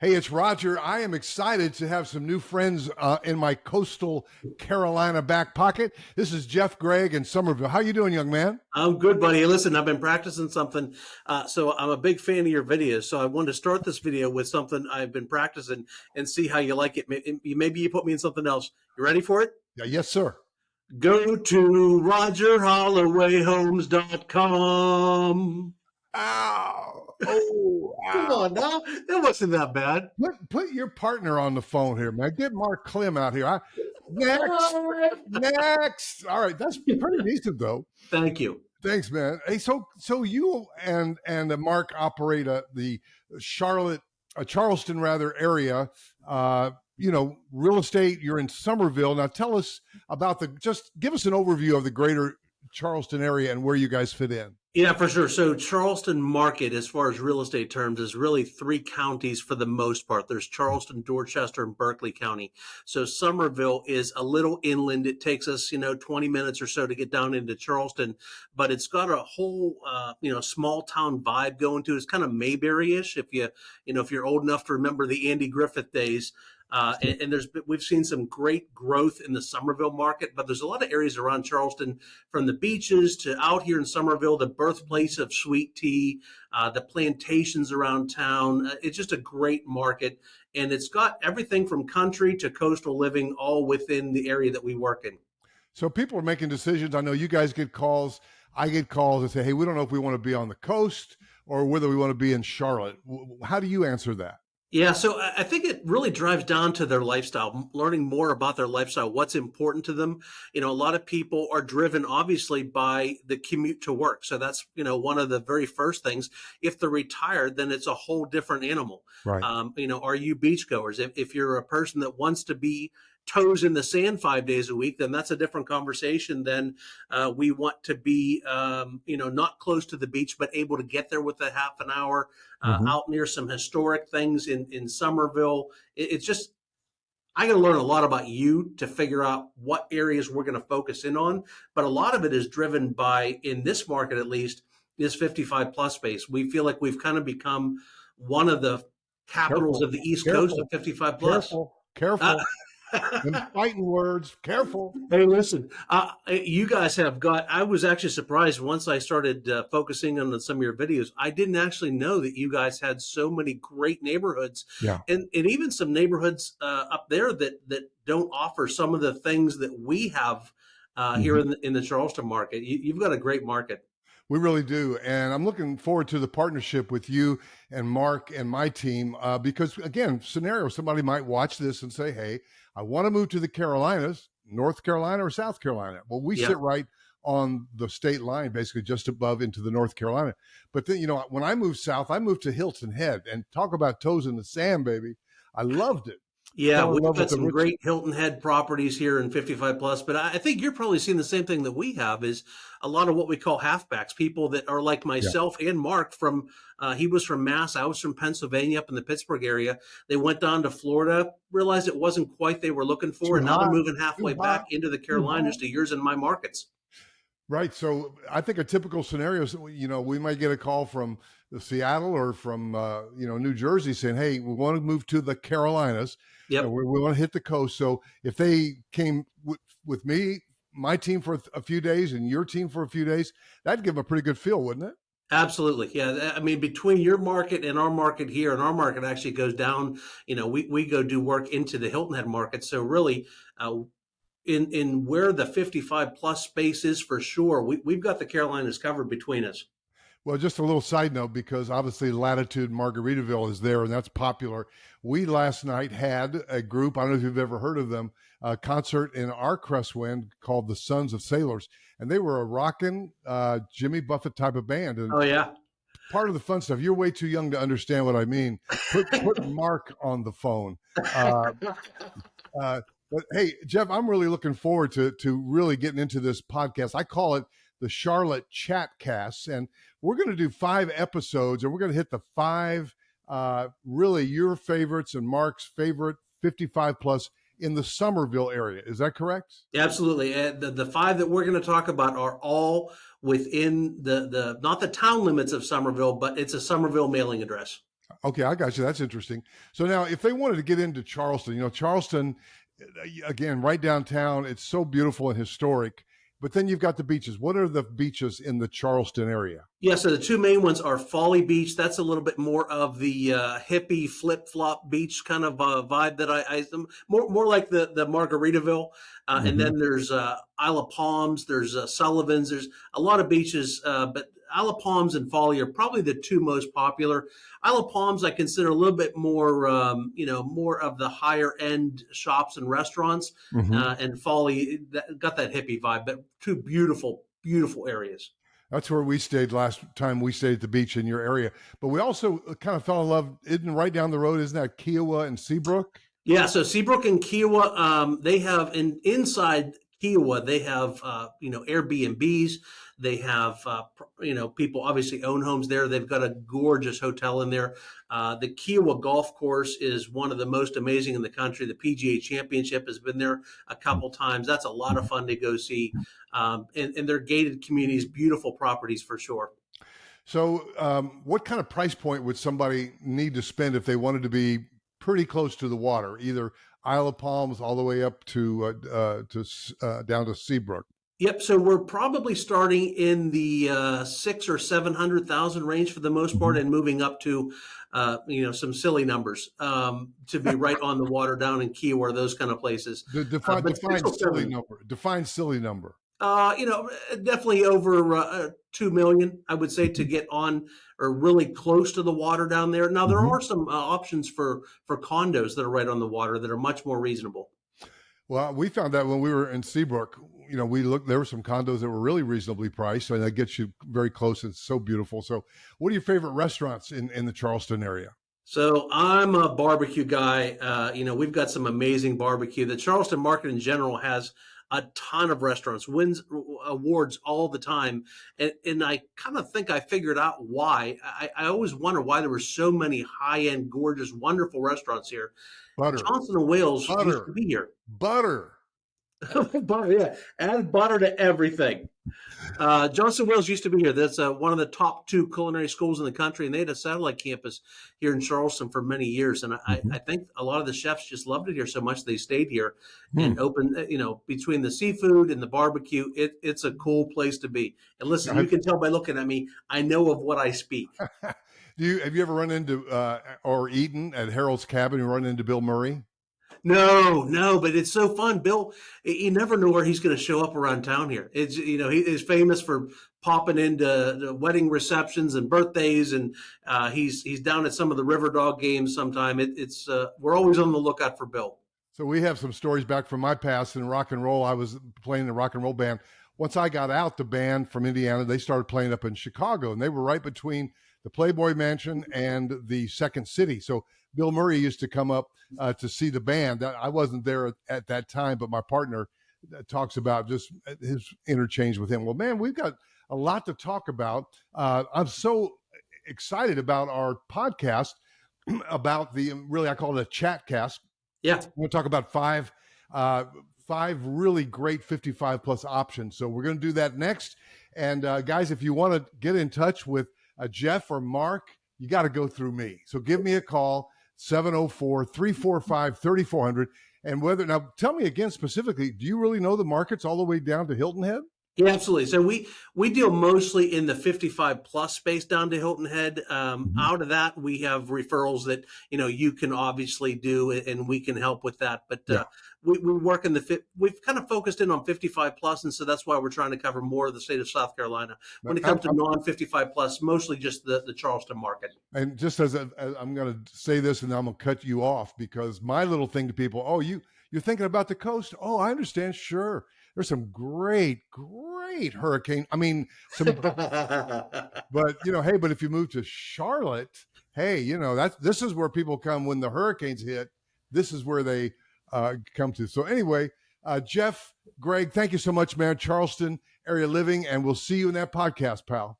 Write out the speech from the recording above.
Hey, it's Roger. I am excited to have some new friends in my coastal Carolina back pocket. This is Jeff, Gregg, in Somerville. How you doing, young man? I'm good, buddy. Listen, I've been practicing something, so I'm a big fan of your videos. So I wanted to start this video with something I've been practicing and see how you like it. Maybe you put me in something else. You ready for it? Yeah, yes, sir. Go to RogerHollowayHomes.com. Ow! Oh, Come ow. on now, that wasn't that bad. Put your partner on the phone here, man. Get Mark Klim out here. Next, next. All right, that's pretty decent though. Thank you. Thanks, man. Hey, so you and Mark operate the Charlotte, Charleston rather area. Real estate. You're in Somerville. Now, tell us about just give us an overview of the greater Charleston area and where you guys fit in. Yeah, for sure. So Charleston market, as far as real estate terms, is really three counties for the most part. There's Charleston, Dorchester, and Berkeley County. So Somerville is a little inland. It takes us, 20 minutes or so to get down into Charleston, but it's got a whole, small town vibe going to it. It's kind of Mayberry-ish if you're old enough to remember the Andy Griffith days. And we've seen some great growth in the Somerville market, but there's a lot of areas around Charleston, from the beaches to out here in Somerville, the birthplace of sweet tea, the plantations around town. It's just a great market, and it's got everything from country to coastal living all within the area that we work in. So people are making decisions. I know you guys get calls. I get calls that say, hey, we don't know if we want to be on the coast or whether we want to be in Charlotte. How do you answer that? Yeah, so I think it really drives down to their lifestyle, learning more about their lifestyle, what's important to them. A lot of people are driven obviously by the commute to work. So that's, one of the very first things. If they're retired, then it's a whole different animal. Right. Are you beachgoers? If you're a person that wants to be toes in the sand 5 days a week, then that's a different conversation than we want to be, not close to the beach, but able to get there with a half an hour out near some historic things in Somerville. It's just, I got to learn a lot about you to figure out what areas we're going to focus in on. But a lot of it is driven by, in this market at least, is 55 plus space. We feel like we've kind of become one of the capitals of the East Coast of 55 plus. Careful. Them fighting words. Careful. Hey, listen, you guys have I was actually surprised once I started focusing on some of your videos. I didn't actually know that you guys had so many great neighborhoods, and even some neighborhoods up there that don't offer some of the things that we have here in the Charleston market. You've got a great market. We really do. And I'm looking forward to the partnership with you and Mark and my team because, again, somebody might watch this and say, hey, I want to move to the Carolinas, North Carolina or South Carolina. Well, we sit right on the state line, basically just above into the North Carolina. But then, when I moved south, I moved to Hilton Head, and talk about toes in the sand, baby. I loved it. Yeah, we've got some great Hilton Head properties here in 55 plus, but I think you're probably seeing the same thing that we have, is a lot of what we call halfbacks, people that are like myself and Mark from, he was from Mass, I was from Pennsylvania up in the Pittsburgh area. They went down to Florida, realized it wasn't quite they were looking for, and now they're moving halfway back into the Carolinas to yours and my markets. Right. So I think a typical scenario is, we might get a call from Seattle or from, New Jersey saying, hey, we want to move to the Carolinas. Yep. We want to hit the coast. So if they came with me, my team for a few days and your team for a few days, that'd give them a pretty good feel, wouldn't it? Absolutely. Yeah. I mean, between your market and our market here, and our market actually goes down, we go do work into the Hilton Head market. So really, in where the 55 plus space is, for sure, we've got the Carolinas covered between us. Well, just a little side note, because obviously Latitude Margaritaville is there and that's popular. We last night had a group, I don't know if you've ever heard of them, a concert in our Crestwind called the Sons of Sailors. And they were a rockin' Jimmy Buffett type of band. And oh, yeah. Part of the fun stuff, you're way too young to understand what I mean. Put Mark on the phone. But hey, Jeff, I'm really looking forward to really getting into this podcast. I call it the Charlotte Chatcasts, and we're going to do 5 episodes, and we're going to hit the 5 really your favorites and Mark's favorite 55 plus in the Somerville area. Is that correct? Absolutely. The 5 that we're going to talk about are all within the not the town limits of Somerville, but it's a Somerville mailing address. Okay, I got you. That's interesting. So now, if they wanted to get into Charleston, Charleston, again, right downtown, it's so beautiful and historic. But then you've got the beaches. What are the beaches in the Charleston area? Yeah, so the two main ones are Folly Beach. That's a little bit more of the hippie flip flop beach kind of vibe that I more like the Margaritaville. And Mm-hmm. then there's Isle of Palms. There's Sullivan's. There's a lot of beaches, but Isle of Palms and Folly are probably the two most popular. Isle of Palms I consider a little bit more, more of the higher end shops and restaurants, Mm-hmm. and Folly got that hippie vibe, but two beautiful, beautiful areas. That's where we stayed last time we stayed at the beach in your area. But we also kind of fell in love, isn't right down the road, isn't that Kiowa and Seabrook? Yeah, so Seabrook and Kiowa, they have inside Kiowa, they have Airbnbs. They have people obviously own homes there. They've got a gorgeous hotel in there. The Kiowa golf course is one of the most amazing in the country. The PGA Championship has been there a couple times. That's a lot of fun to go see. And they're gated communities, beautiful properties for sure. So, what kind of price point would somebody need to spend if they wanted to be pretty close to the water, either Isle of Palms all the way up to down to Seabrook? Yep. So we're probably starting in the 600,000 or 700,000 range for the most part, and moving up to, some silly numbers to be right on the water down in Kiowa or those kind of places. Define silly number. Define silly number. Definitely over 2 million, I would say, to get on or really close to the water down there. Now there are some options for condos that are right on the water that are much more reasonable. Well, we found that when we were in Seabrook, we looked, there were some condos that were really reasonably priced, so that gets you very close. It's so beautiful. So what are your favorite restaurants in the Charleston area? So I'm a barbecue guy. We've got some amazing barbecue. The Charleston market in general has a ton of restaurants, wins awards all the time. And I kind of think I figured out why. I always wonder why there were so many high-end, gorgeous, wonderful restaurants here. Butter. Johnson and Wales used Butter. to be here. Butter. Butter, yeah. Add butter to everything. Johnson Wales used to be here. That's one of the top two culinary schools in the country, and they had a satellite campus here in Charleston for many years. And I think a lot of the chefs just loved it here so much they stayed here and opened. Between the seafood and the barbecue, it's a cool place to be. And listen, you can tell by looking at me, I know of what I speak. Have you ever run into or eaten at Harold's Cabin and run into Bill Murray? No, but it's so fun. Bill, you never know where he's going to show up around town here. It's, he is famous for popping into the wedding receptions and birthdays, and he's down at some of the River Dog games sometime. We're always on the lookout for Bill. So we have some stories back from my past in rock and roll. I was playing in a rock and roll band. Once I got out, the band from Indiana, they started playing up in Chicago, and they were right between the Playboy Mansion and the Second City. So Bill Murray used to come up to see the band. I wasn't there at that time, but my partner talks about just his interchange with him. Well, man, we've got a lot to talk about. I'm so excited about our podcast about I call it a chat cast. Yeah. I'm going to talk about five really great 55 plus options. So we're going to do that next. And guys, if you want to get in touch with Jeff or Mark, you got to go through me. So give me a call, 704-345-3400. And now tell me again specifically, do you really know the markets all the way down to Hilton Head? Yeah, absolutely. So we deal mostly in the 55 plus space down to Hilton Head. Out of that, we have referrals that you can obviously do, and we can help with that. But we work in we've kind of focused in on 55 plus, and so that's why we're trying to cover more of the state of South Carolina when it comes to non 55 plus, mostly just the Charleston market. And just as I'm going to say this, and I'm going to cut you off, because my little thing to people, you're thinking about the coast. Oh, I understand. Sure. There's some great hurricane. I mean, but but if you move to Charlotte, hey, this is where people come when the hurricanes hit. This is where they come to. So anyway, Jeff, Gregg, thank you so much, man. Charleston area living, and we'll see you in that podcast, pal.